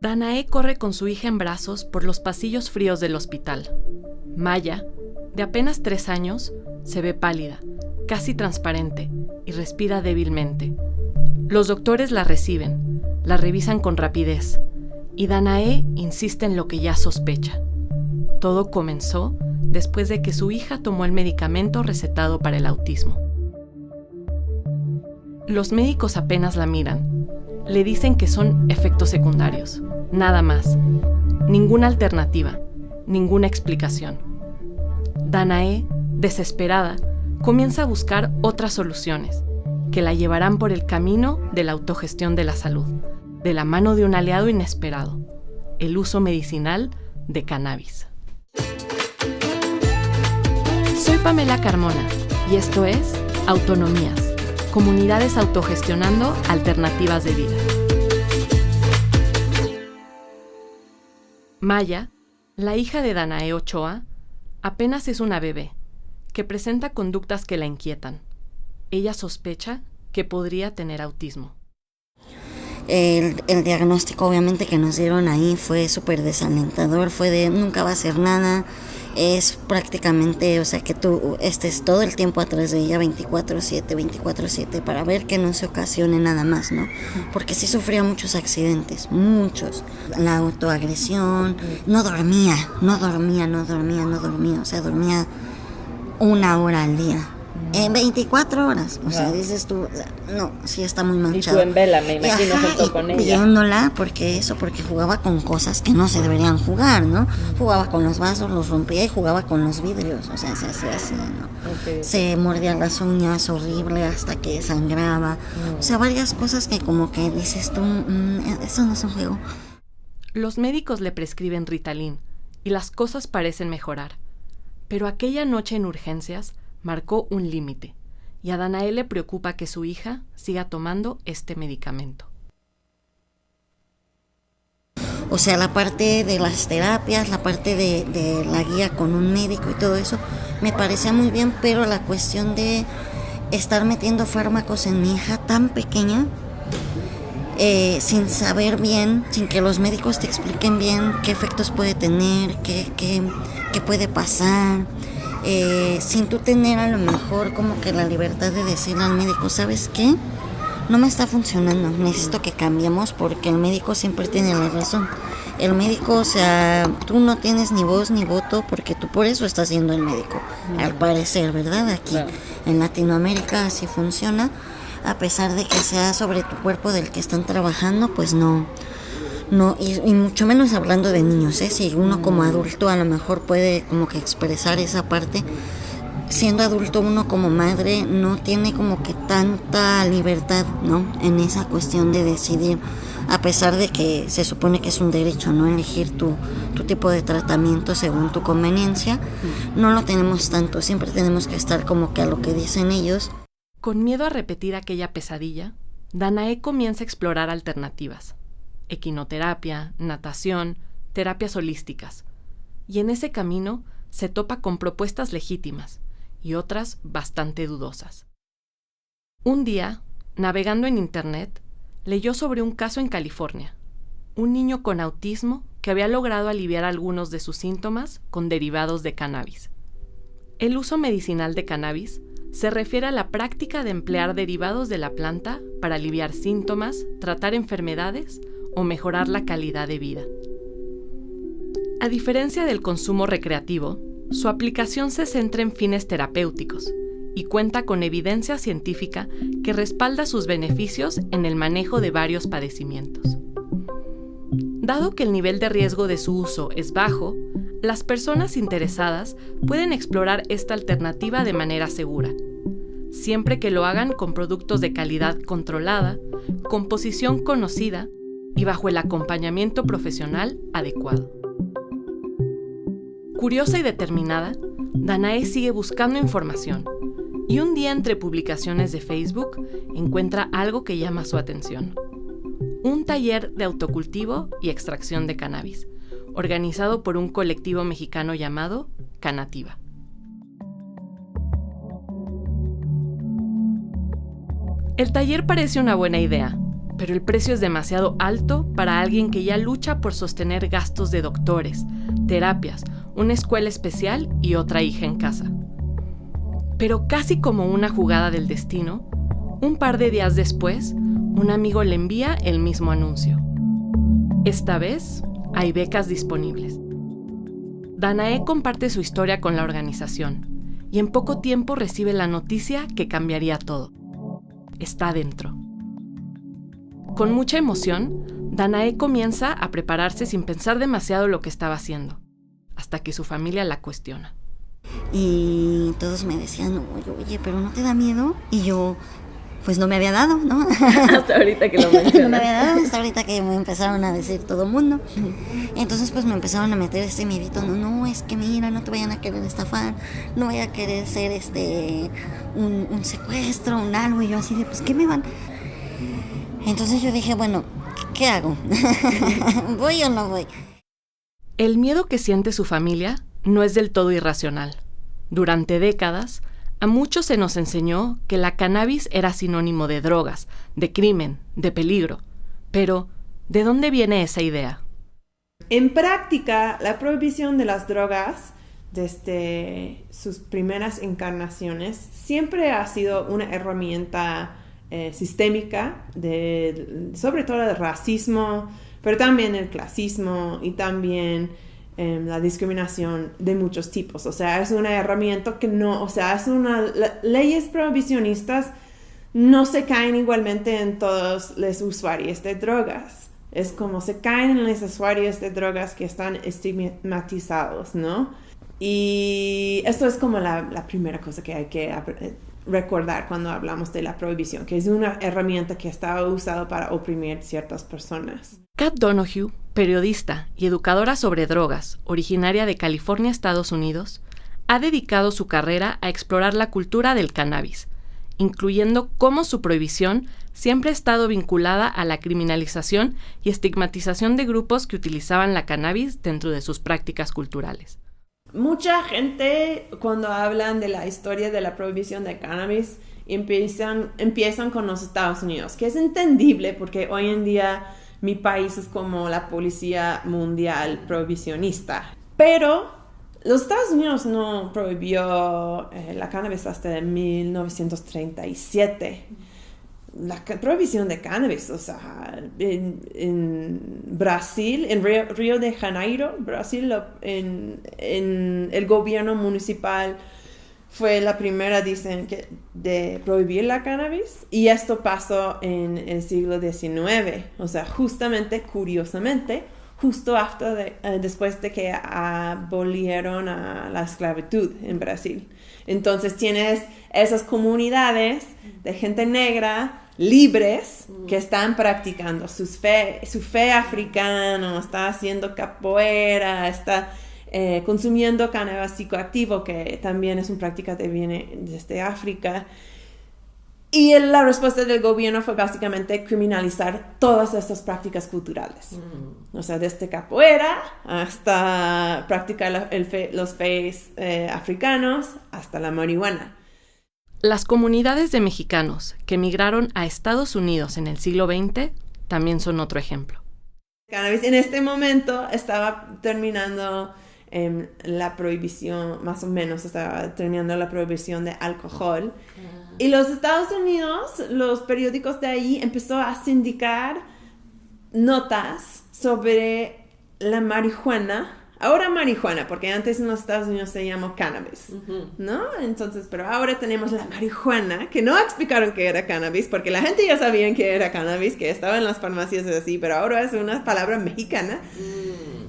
Danae corre con su hija en brazos por los pasillos fríos del hospital. Maya, de apenas 3 años, se ve pálida, casi transparente, y respira débilmente. Los doctores la reciben, la revisan con rapidez, y Danae insiste en lo que ya sospecha. Todo comenzó después de que su hija tomó el medicamento recetado para el autismo. Los médicos apenas la miran. Le dicen que son efectos secundarios, nada más. Ninguna alternativa, ninguna explicación. Danae, desesperada, comienza a buscar otras soluciones que la llevarán por el camino de la autogestión de la salud, de la mano de un aliado inesperado, el uso medicinal de cannabis. Soy Pamela Carmona y esto es Autonomías, comunidades autogestionando alternativas de vida. Maya, la hija de Danae Ochoa, apenas es una bebé que presenta conductas que la inquietan. Ella sospecha que podría tener autismo. El diagnóstico obviamente que nos dieron ahí fue súper desalentador, fue de nunca va a hacer nada, es prácticamente, o sea, que tú estés todo el tiempo atrás de ella 24/7 para ver que no se ocasione nada más, ¿no? Porque sí sufría muchos accidentes, muchos. La autoagresión, no dormía, o sea, dormía 1 hora al día. 24 horas, o sea, dices tú, no, sí está muy manchado. Y tú en vela, me imagino, junto con ella. Viéndola, porque jugaba con cosas que no se deberían jugar, ¿no? Jugaba con los vasos, los rompía y jugaba con los vidrios, o sea, se hacía así, ¿no? Okay. Se mordía las uñas horrible hasta que sangraba, o sea, varias cosas que como que dices tú, eso no es un juego. Los médicos le prescriben Ritalin y las cosas parecen mejorar, pero aquella noche en urgencias marcó un límite, y a Danae le preocupa que su hija siga tomando este medicamento. O sea, la parte de las terapias, la parte de la guía con un médico y todo eso, me parecía muy bien, pero la cuestión de estar metiendo fármacos en mi hija tan pequeña, sin saber bien, sin que los médicos te expliquen bien qué efectos puede tener, qué puede pasar, sin tú tener a lo mejor como que la libertad de decirle al médico, ¿sabes qué? No me está funcionando, necesito que cambiemos, porque el médico siempre tiene la razón. El médico, o sea, tú no tienes ni voz ni voto, porque tú por eso estás siendo el médico, al parecer, ¿verdad? Aquí en Latinoamérica así funciona, a pesar de que sea sobre tu cuerpo del que están trabajando, pues no, y mucho menos hablando de niños, si uno como adulto a lo mejor puede como que expresar esa parte, siendo adulto uno como madre no tiene como que tanta libertad, ¿no? En esa cuestión de decidir, a pesar de que se supone que es un derecho, ¿no? Elegir tu tipo de tratamiento según tu conveniencia, no lo tenemos tanto, siempre tenemos que estar como que a lo que dicen ellos. Con miedo a repetir aquella pesadilla, Danae comienza a explorar alternativas. Equinoterapia, natación, terapias holísticas. Y en ese camino se topa con propuestas legítimas y otras bastante dudosas. Un día, navegando en internet, leyó sobre un caso en California. Un niño con autismo que había logrado aliviar algunos de sus síntomas con derivados de cannabis. El uso medicinal de cannabis se refiere a la práctica de emplear derivados de la planta para aliviar síntomas, tratar enfermedades o mejorar la calidad de vida. A diferencia del consumo recreativo, su aplicación se centra en fines terapéuticos y cuenta con evidencia científica que respalda sus beneficios en el manejo de varios padecimientos. Dado que el nivel de riesgo de su uso es bajo, las personas interesadas pueden explorar esta alternativa de manera segura, siempre que lo hagan con productos de calidad controlada, composición conocida y bajo el acompañamiento profesional adecuado. Curiosa y determinada, Danae sigue buscando información y un día entre publicaciones de Facebook encuentra algo que llama su atención. Un taller de autocultivo y extracción de cannabis, organizado por un colectivo mexicano llamado Cannativa. El taller parece una buena idea, pero el precio es demasiado alto para alguien que ya lucha por sostener gastos de doctores, terapias, una escuela especial y otra hija en casa. Pero casi como una jugada del destino, un par de días después, un amigo le envía el mismo anuncio. Esta vez, hay becas disponibles. Danae comparte su historia con la organización y en poco tiempo recibe la noticia que cambiaría todo. Está dentro. Con mucha emoción, Danae comienza a prepararse sin pensar demasiado lo que estaba haciendo, hasta que su familia la cuestiona. Y todos me decían, oye, ¿pero no te da miedo? Y yo, pues no me había dado, ¿no? Hasta ahorita que lo mencionas. No me había dado, hasta ahorita que me empezaron a decir todo el mundo. Entonces pues me empezaron a meter este miedito, no, es que mira, no te vayan a querer estafar, no vaya a querer ser un secuestro, un algo. Y yo así de, pues, ¿qué me van? Entonces yo dije, bueno, ¿qué hago? ¿Voy o no voy? El miedo que siente su familia no es del todo irracional. Durante décadas, a muchos se nos enseñó que la cannabis era sinónimo de drogas, de crimen, de peligro. Pero, ¿de dónde viene esa idea? En práctica, la prohibición de las drogas, desde sus primeras encarnaciones, siempre ha sido una herramienta sistémica, sobre todo el racismo, pero también el clasismo y también la discriminación de muchos tipos. O sea, es una herramienta que no, o sea, leyes prohibicionistas no se caen igualmente en todos los usuarios de drogas. Es como se caen en los usuarios de drogas que están estigmatizados, ¿no? Y esto es como la primera cosa que hay que recordar cuando hablamos de la prohibición, que es una herramienta que estaba usada para oprimir ciertas personas. Kat Donoghue, periodista y educadora sobre drogas, originaria de California, Estados Unidos, ha dedicado su carrera a explorar la cultura del cannabis, incluyendo cómo su prohibición siempre ha estado vinculada a la criminalización y estigmatización de grupos que utilizaban la cannabis dentro de sus prácticas culturales. Mucha gente, cuando hablan de la historia de la prohibición de cannabis, empiezan con los Estados Unidos, que es entendible porque hoy en día mi país es como la policía mundial prohibicionista. Pero los Estados Unidos no prohibió la cannabis hasta 1937. La prohibición de cannabis, o sea, en Brasil, en Río de Janeiro, Brasil, en el gobierno municipal fue la primera, dicen, de prohibir la cannabis, y esto pasó en el siglo XIX, o sea, justamente, curiosamente, justo después de que abolieron a la esclavitud en Brasil. Entonces tienes esas comunidades de gente negra libres que están practicando su fe africana, está haciendo capoeira, está consumiendo cannabis psicoactivo, que también es una práctica que viene desde África. Y la respuesta del gobierno fue básicamente criminalizar todas estas prácticas culturales. O sea, desde capoeira hasta practicar los fes africanos, hasta la marihuana. Las comunidades de mexicanos que emigraron a Estados Unidos en el siglo XX también son otro ejemplo. Cannabis en este momento estaba terminando la prohibición, más o menos estaba terminando la prohibición de alcohol. Y los Estados Unidos, los periódicos de ahí empezó a sindicar notas sobre la marihuana. Ahora marihuana, porque antes en los Estados Unidos se llamó cannabis, ¿no? Entonces, pero ahora tenemos la marihuana, que no explicaron que era cannabis, porque la gente ya sabía que era cannabis, que estaba en las farmacias y así, pero ahora es una palabra mexicana,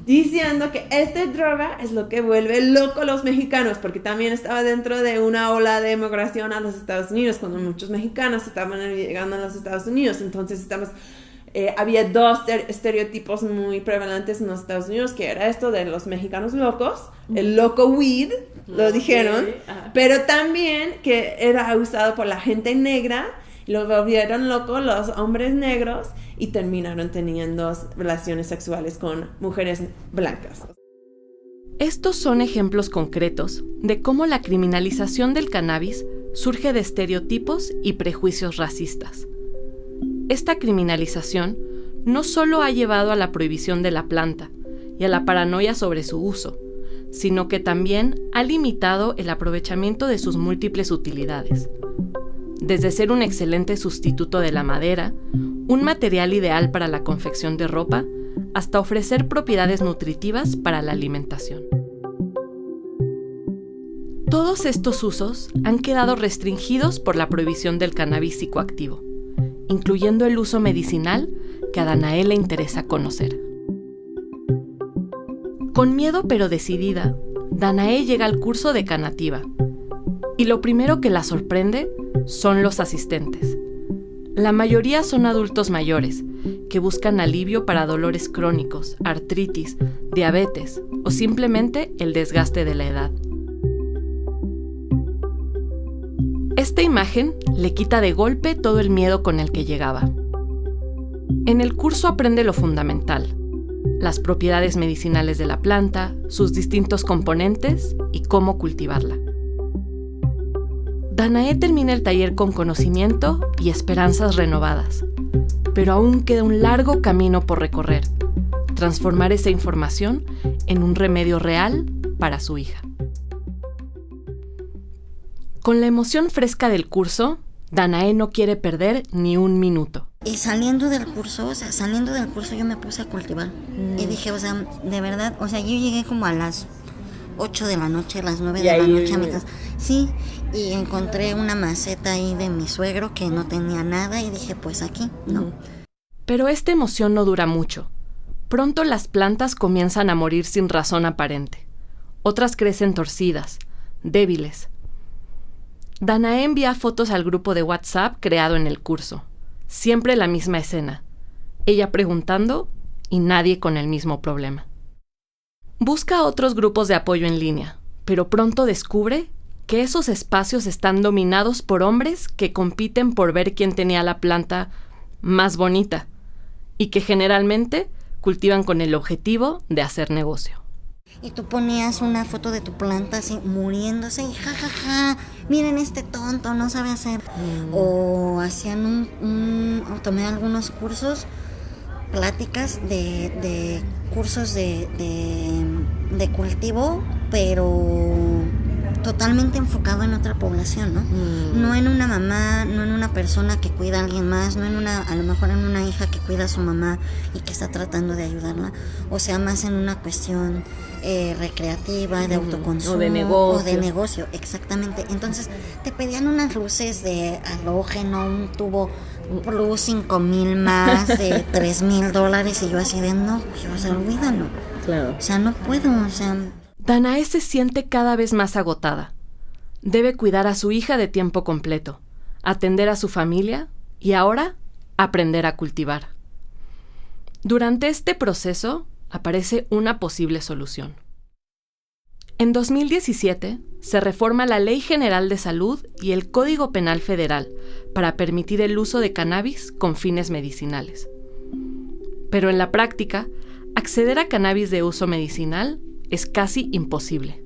diciendo que esta droga es lo que vuelve loco a los mexicanos, porque también estaba dentro de una ola de emigración a los Estados Unidos, cuando muchos mexicanos estaban llegando a los Estados Unidos. Entonces había dos estereotipos muy prevalentes en los Estados Unidos, que era esto de los mexicanos locos, el loco weed, lo dijeron, pero también que era usado por la gente negra, lo volvieron loco los hombres negros y terminaron teniendo relaciones sexuales con mujeres blancas. Estos son ejemplos concretos de cómo la criminalización del cannabis surge de estereotipos y prejuicios racistas. esta criminalización no solo ha llevado a la prohibición de la planta y a la paranoia sobre su uso, sino que también ha limitado el aprovechamiento de sus múltiples utilidades. Desde ser un excelente sustituto de la madera, un material ideal para la confección de ropa, hasta ofrecer propiedades nutritivas para la alimentación. Todos estos usos han quedado restringidos por la prohibición del cannabis psicoactivo, incluyendo el uso medicinal que a Danae le interesa conocer. Con miedo pero decidida, Danae llega al curso de Canativa, y lo primero que la sorprende son los asistentes. La mayoría son adultos mayores, que buscan alivio para dolores crónicos, artritis, diabetes o simplemente el desgaste de la edad. Esta imagen le quita de golpe todo el miedo con el que llegaba. En el curso aprende lo fundamental: las propiedades medicinales de la planta, sus distintos componentes y cómo cultivarla. Danae termina el taller con conocimiento y esperanzas renovadas, pero aún queda un largo camino por recorrer: transformar esa información en un remedio real para su hija. Con la emoción fresca del curso, Danae no quiere perder ni un minuto. Y saliendo del curso yo me puse a cultivar. Y dije, de verdad, yo llegué como a las 8 de la noche, a las 9 de la noche a mi casa. Sí, y encontré una maceta ahí de mi suegro que no tenía nada y dije, pues aquí, ¿no? Pero esta emoción no dura mucho. Pronto las plantas comienzan a morir sin razón aparente. Otras crecen torcidas, débiles. Danae envía fotos al grupo de WhatsApp creado en el curso. Siempre la misma escena. Ella preguntando y nadie con el mismo problema. Busca otros grupos de apoyo en línea, pero pronto descubre que esos espacios están dominados por hombres que compiten por ver quién tenía la planta más bonita y que generalmente cultivan con el objetivo de hacer negocio. Y tú ponías una foto de tu planta así muriéndose y jajaja, miren este tonto, no sabe hacer. O hacían o tomé algunos cursos, pláticas de cursos de cultivo, pero totalmente enfocado en otra población, ¿no? No en una mamá, no en una persona que cuida a alguien más, no a lo mejor en una hija que cuida a su mamá y que está tratando de ayudarla, o sea, más en una cuestión recreativa, de autoconsumo o de negocio, exactamente. Entonces te pedían unas luces de halógeno, un tubo plus 5,000 más de $3,000 y yo así de no, olvídalo. Claro. O sea, no puedo, Danae se siente cada vez más agotada. Debe cuidar a su hija de tiempo completo, atender a su familia y ahora aprender a cultivar. Durante este proceso aparece una posible solución. En 2017 se reforma la Ley General de Salud y el Código Penal Federal para permitir el uso de cannabis con fines medicinales. Pero en la práctica, acceder a cannabis de uso medicinal es casi imposible.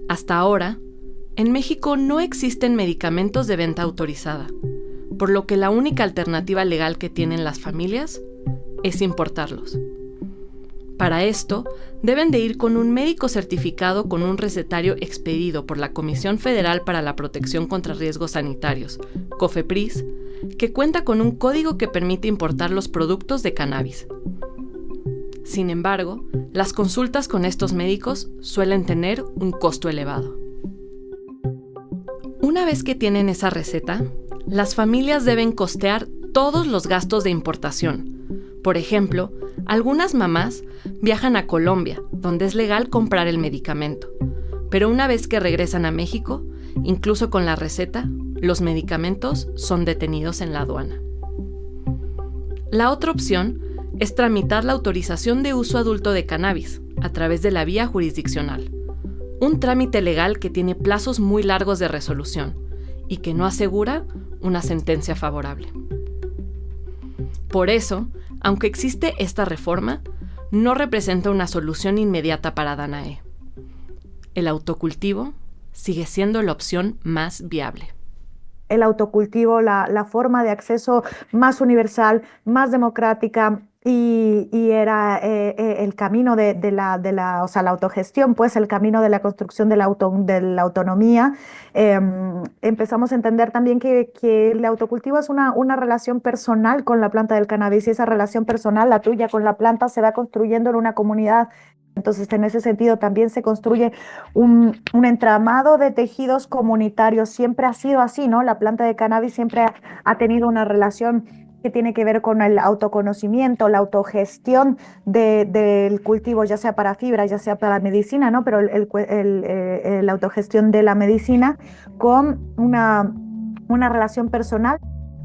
Hasta ahora, en México no existen medicamentos de venta autorizada, por lo que la única alternativa legal que tienen las familias es importarlos. Para esto, deben de ir con un médico certificado con un recetario expedido por la Comisión Federal para la Protección contra Riesgos Sanitarios, COFEPRIS, que cuenta con un código que permite importar los productos de cannabis. Sin embargo, las consultas con estos médicos suelen tener un costo elevado. Una vez que tienen esa receta, las familias deben costear todos los gastos de importación. Por ejemplo, algunas mamás viajan a Colombia, donde es legal comprar el medicamento, pero una vez que regresan a México, incluso con la receta, los medicamentos son detenidos en la aduana. La otra opción es tramitar la autorización de uso adulto de cannabis a través de la vía jurisdiccional, un trámite legal que tiene plazos muy largos de resolución y que no asegura una sentencia favorable. Por eso, aunque existe esta reforma, no representa una solución inmediata para Danae. El autocultivo sigue siendo la opción más viable. el autocultivo la forma de acceso más universal, más democrática, y era el camino o sea, la autogestión, pues el camino de la construcción de la autonomía. Empezamos a entender también que el autocultivo es una relación personal con la planta del cannabis, y esa relación personal, la tuya con la planta, se va construyendo en una comunidad. Entonces, en ese sentido, también se construye un entramado de tejidos comunitarios. Siempre ha sido así, ¿no? La planta de cannabis siempre ha tenido una relación que tiene que ver con el autoconocimiento, la autogestión del cultivo, ya sea para fibra, ya sea para medicina, ¿no? Pero la autogestión de la medicina con una relación personal.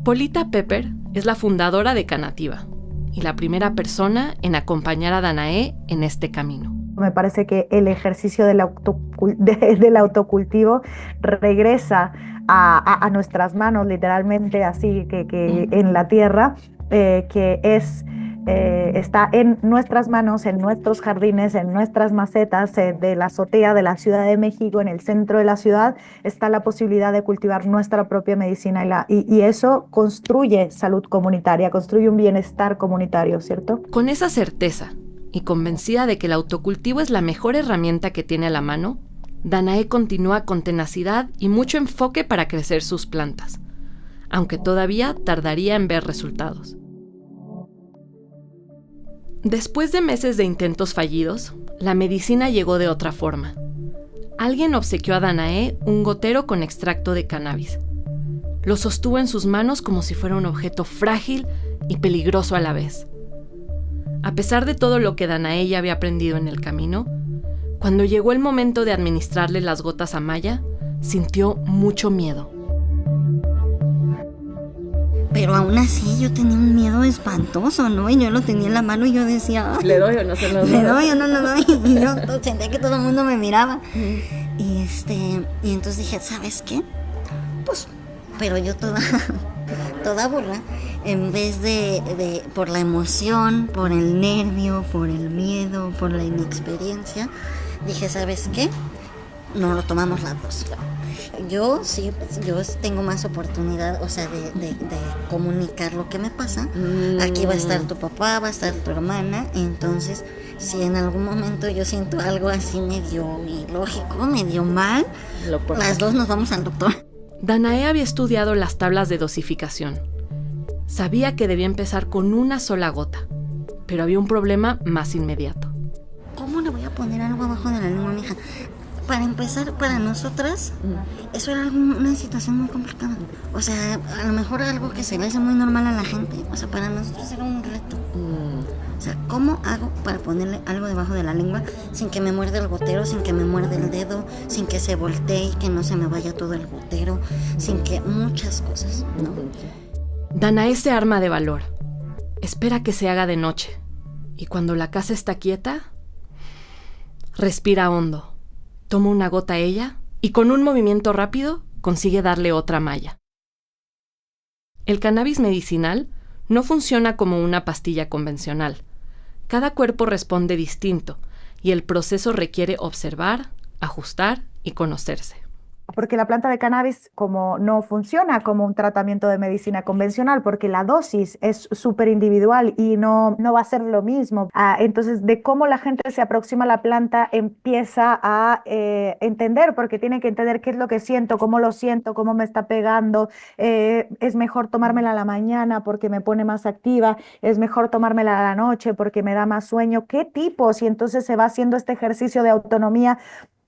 Polita Pepper es la fundadora de Cannativa y la primera persona en acompañar a Danae en este camino. Me parece que el ejercicio del autocultivo regresa a nuestras manos, literalmente, así que en la tierra, que está en nuestras manos, en nuestros jardines, en nuestras macetas, de la azotea de la Ciudad de México, en el centro de la ciudad, está la posibilidad de cultivar nuestra propia medicina, y eso construye salud comunitaria, construye un bienestar comunitario, ¿cierto? Con esa certeza y convencida de que el autocultivo es la mejor herramienta que tiene a la mano, Danae continúa con tenacidad y mucho enfoque para crecer sus plantas, aunque todavía tardaría en ver resultados. Después de meses de intentos fallidos, la medicina llegó de otra forma. Alguien obsequió a Danae un gotero con extracto de cannabis. Lo sostuvo en sus manos como si fuera un objeto frágil y peligroso a la vez. A pesar de todo lo que Danae ya había aprendido en el camino, cuando llegó el momento de administrarle las gotas a Maya, sintió mucho miedo. Pero aún así yo tenía un miedo espantoso, ¿no? Y yo lo tenía en la mano y yo decía... ¿Le doy o no se lo doy? ¿Le doy o no lo doy? Y yo sentía que todo el mundo me miraba. Y entonces dije, ¿sabes qué? Pues, pero yo toda burra, en vez de por la emoción, por el nervio, por el miedo, por la inexperiencia, dije, ¿sabes qué? No lo tomamos las dos. Yo tengo más oportunidad, o sea, de comunicar lo que me pasa. Aquí va a estar tu papá, va a estar tu hermana. Entonces, si en algún momento yo siento algo así medio ilógico, medio mal, las dos nos vamos al doctor. Danae había estudiado las tablas de dosificación. Sabía que debía empezar con una sola gota, pero había un problema más inmediato. ¿Cómo le voy a poner algo abajo de la lengua, mija? Para empezar, para nosotras, eso era una situación muy complicada. O sea, a lo mejor algo que se le hace muy normal a la gente. O sea, para nosotros era un reto. O sea, ¿cómo hago para ponerle algo debajo de la lengua sin que me muerde el gotero, sin que me muerde el dedo, sin que se voltee y que no se me vaya todo el gotero, sin que muchas cosas, ¿no? Danae se arma de valor. Espera que se haga de noche. Y cuando la casa está quieta, respira hondo. Toma una gota a ella y con un movimiento rápido consigue darle otra a Maya. El cannabis medicinal no funciona como una pastilla convencional. Cada cuerpo responde distinto y el proceso requiere observar, ajustar y conocerse. Porque la planta de cannabis como no funciona como un tratamiento de medicina convencional, porque la dosis es súper individual y no va a ser lo mismo. Entonces, de cómo la gente se aproxima a la planta empieza a entender, porque tiene que entender qué es lo que siento, cómo lo siento, cómo me está pegando. Es mejor tomármela a la mañana porque me pone más activa, es mejor tomármela a la noche porque me da más sueño. ¿Qué tipos? Y entonces se va haciendo este ejercicio de autonomía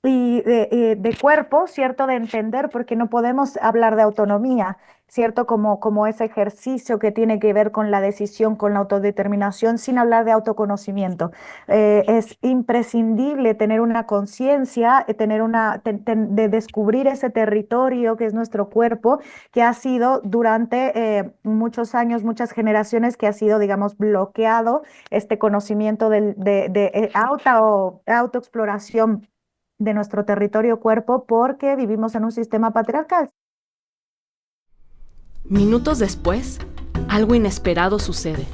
y de cuerpo, ¿cierto? De entender, porque no podemos hablar de autonomía, ¿cierto? Como ese ejercicio que tiene que ver con la decisión, con la autodeterminación, sin hablar de autoconocimiento. Es imprescindible tener una conciencia, de descubrir ese territorio que es nuestro cuerpo, que ha sido durante muchos años, muchas generaciones, que ha sido, digamos, bloqueado este conocimiento de autoexploración de nuestro territorio cuerpo, porque vivimos en un sistema patriarcal. Minutos después, algo inesperado sucede.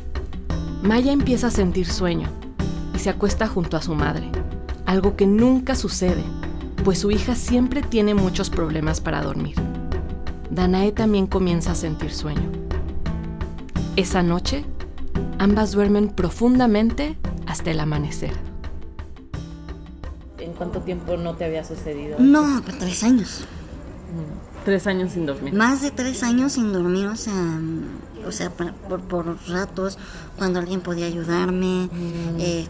Maya empieza a sentir sueño y se acuesta junto a su madre, algo que nunca sucede, pues su hija siempre tiene muchos problemas para dormir. Danae también comienza a sentir sueño. Esa noche, ambas duermen profundamente hasta el amanecer. ¿En cuánto tiempo no te había sucedido? No, pues 3 años. 3 años sin dormir. Más de 3 años sin dormir, o sea, por ratos, cuando alguien podía ayudarme,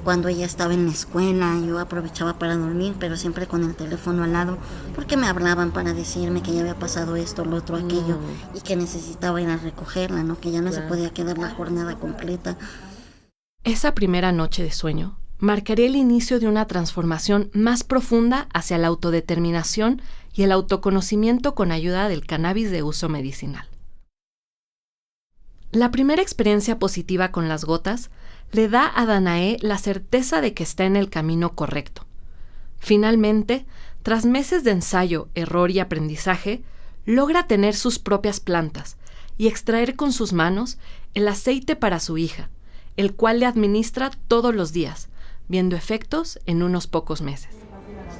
cuando ella estaba en la escuela, yo aprovechaba para dormir, pero siempre con el teléfono al lado, porque me hablaban para decirme que ya había pasado esto, lo otro, aquello, y que necesitaba ir a recogerla, ¿no? Que ya no se podía quedar la jornada completa. Esa primera noche de sueño marcaría el inicio de una transformación más profunda hacia la autodeterminación y el autoconocimiento con ayuda del cannabis de uso medicinal. La primera experiencia positiva con las gotas le da a Danae la certeza de que está en el camino correcto. Finalmente, tras meses de ensayo, error y aprendizaje, logra tener sus propias plantas y extraer con sus manos el aceite para su hija, el cual le administra todos los días, viendo efectos en unos pocos meses.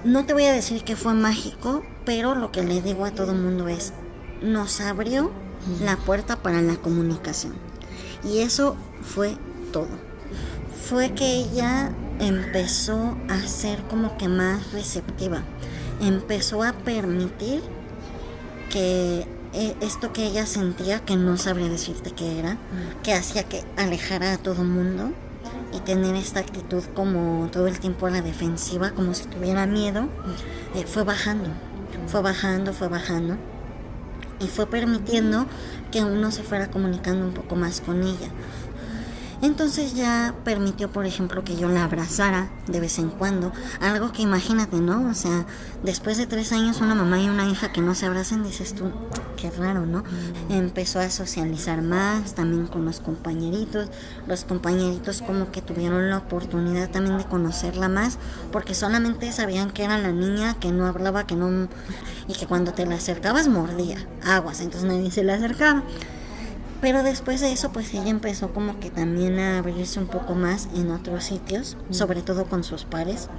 No te voy a decir que fue mágico, pero lo que le digo a todo el mundo es, nos abrió la puerta para la comunicación. Y eso fue todo. Fue que ella empezó a ser como que más receptiva. Empezó a permitir que esto que ella sentía, que no sabría decirte qué era, que hacía que alejara a todo el mundo y tener esta actitud como todo el tiempo a la defensiva, como si tuviera miedo, fue bajando. Y fue permitiendo que uno se fuera comunicando un poco más con ella. Entonces ya permitió, por ejemplo, que yo la abrazara de vez en cuando. Algo que imagínate, ¿no? O sea, después de 3 años una mamá y una hija que no se abrazan, dices tú, qué raro, ¿no? Empezó a socializar más, también con los compañeritos. Los compañeritos como que tuvieron la oportunidad también de conocerla más, porque solamente sabían que era la niña que no hablaba, que no... y que cuando te la acercabas mordía, aguas, entonces nadie se le acercaba. Pero después de eso, pues ella empezó como que también a abrirse un poco más en otros sitios, sobre todo con sus pares.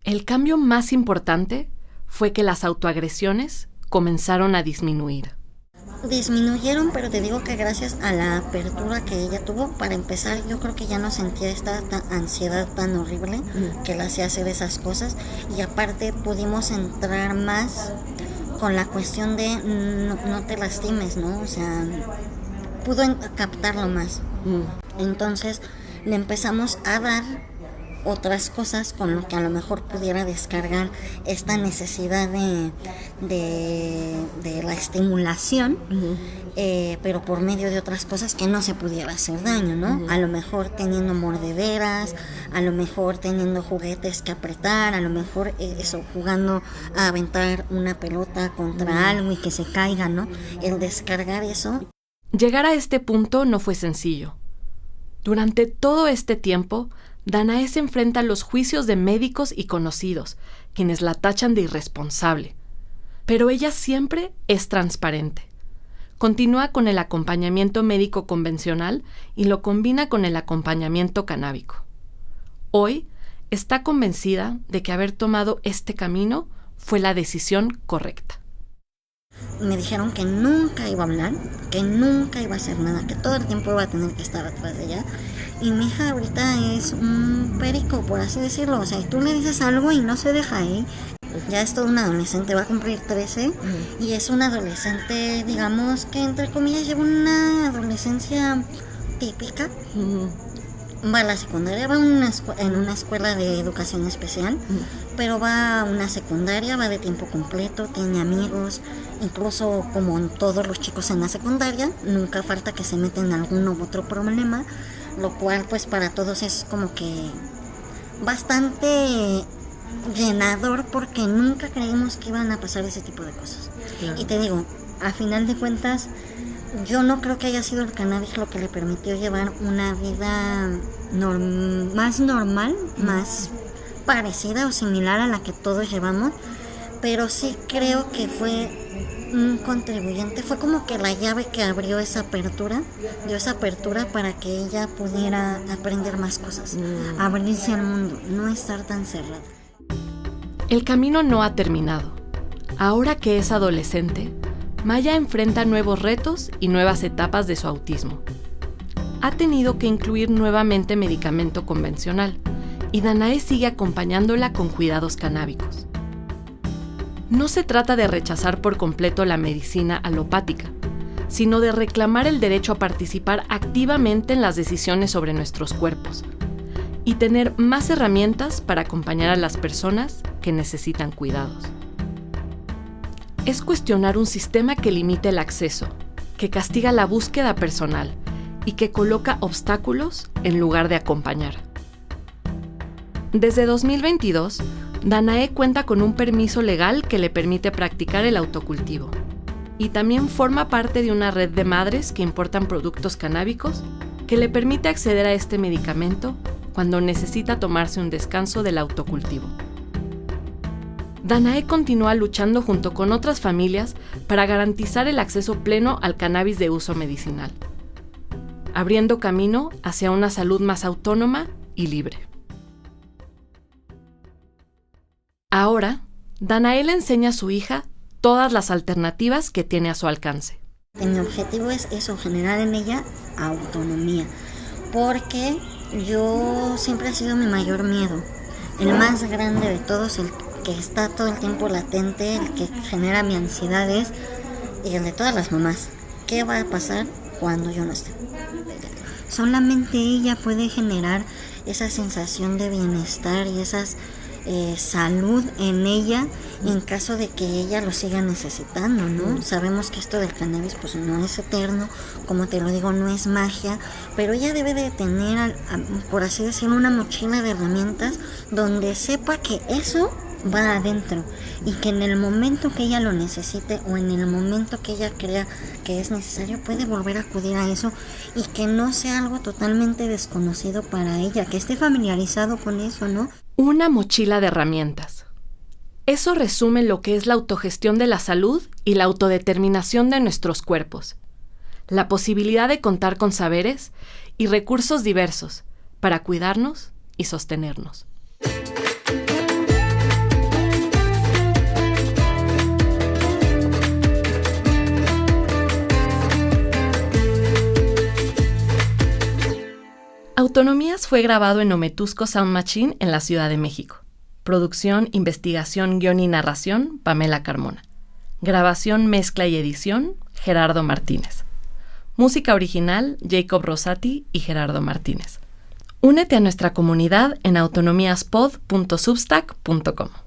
El cambio más importante fue que las autoagresiones comenzaron a disminuir. Disminuyeron, pero te digo que gracias a la apertura que ella tuvo, para empezar, yo creo que ya no sentía esta ansiedad tan horrible que la hacía hacer esas cosas. Y aparte pudimos entrar más con la cuestión de no te lastimes, ¿no? O sea, pudo captarlo más. Entonces le empezamos a dar otras cosas con lo que a lo mejor pudiera descargar esta necesidad de la estimulación, pero por medio de otras cosas que no se pudiera hacer daño, ¿no? A lo mejor teniendo mordederas, a lo mejor teniendo juguetes que apretar, a lo mejor jugando a aventar una pelota contra algo y que se caiga, ¿no? El descargar eso. Llegar a este punto no fue sencillo. Durante todo este tiempo, Danae se enfrenta a los juicios de médicos y conocidos, quienes la tachan de irresponsable. Pero ella siempre es transparente. Continúa con el acompañamiento médico convencional y lo combina con el acompañamiento canábico. Hoy está convencida de que haber tomado este camino fue la decisión correcta. Me dijeron que nunca iba a hablar, que nunca iba a hacer nada, que todo el tiempo iba a tener que estar atrás de ella. Y mi hija ahorita es un perico, por así decirlo. O sea, tú le dices algo y no se deja ahí. Ya es toda una adolescente, va a cumplir 13 y es una adolescente, digamos que entre comillas lleva una adolescencia típica. Va a la secundaria, va en una escuela de educación especial, pero va a una secundaria, va de tiempo completo, tiene amigos, incluso como todos los chicos en la secundaria, nunca falta que se meten en algún u otro problema, lo cual pues para todos es como que bastante llenador porque nunca creímos que iban a pasar ese tipo de cosas. Claro. Y te digo, a final de cuentas, yo no creo que haya sido el cannabis lo que le permitió llevar una vida más normal, más parecida o similar a la que todos llevamos, pero sí creo que fue un contribuyente, fue como que la llave que abrió esa apertura, dio esa apertura para que ella pudiera aprender más cosas, abrirse al mundo, no estar tan cerrada. El camino no ha terminado. Ahora que es adolescente, Maya enfrenta nuevos retos y nuevas etapas de su autismo. Ha tenido que incluir nuevamente medicamento convencional y Danae sigue acompañándola con cuidados canábicos. No se trata de rechazar por completo la medicina alopática, sino de reclamar el derecho a participar activamente en las decisiones sobre nuestros cuerpos y tener más herramientas para acompañar a las personas que necesitan cuidados. Es cuestionar un sistema que limita el acceso, que castiga la búsqueda personal y que coloca obstáculos en lugar de acompañar. Desde 2022, Danae cuenta con un permiso legal que le permite practicar el autocultivo y también forma parte de una red de madres que importan productos canábicos que le permite acceder a este medicamento cuando necesita tomarse un descanso del autocultivo. Danae continúa luchando junto con otras familias para garantizar el acceso pleno al cannabis de uso medicinal, abriendo camino hacia una salud más autónoma y libre. Ahora, Danae le enseña a su hija todas las alternativas que tiene a su alcance. Mi objetivo es eso, generar en ella autonomía, porque yo siempre ha sido mi mayor miedo, el más grande de todos, el que está todo el tiempo latente, el que genera mi ansiedad es, y el de todas las mamás, ¿qué va a pasar cuando yo no esté? Solamente ella puede generar esa sensación de bienestar y esa salud en ella en caso de que ella lo siga necesitando, ¿no? Sabemos que esto del cannabis pues no es eterno, como te lo digo, no es magia, pero ella debe de tener, por así decirlo, una mochila de herramientas donde sepa que eso va adentro y que en el momento que ella lo necesite o en el momento que ella crea que es necesario puede volver a acudir a eso y que no sea algo totalmente desconocido para ella, que esté familiarizado con eso, ¿no? Una mochila de herramientas. Eso resume lo que es la autogestión de la salud y la autodeterminación de nuestros cuerpos. La posibilidad de contar con saberes y recursos diversos para cuidarnos y sostenernos. Autonomías fue grabado en Ometusco Sound Machine en la Ciudad de México. Producción, investigación, guión y narración, Pamela Carmona. Grabación, mezcla y edición, Gerardo Martínez. Música original, Jacob Rosati y Gerardo Martínez. Únete a nuestra comunidad en autonomíaspod.substack.com.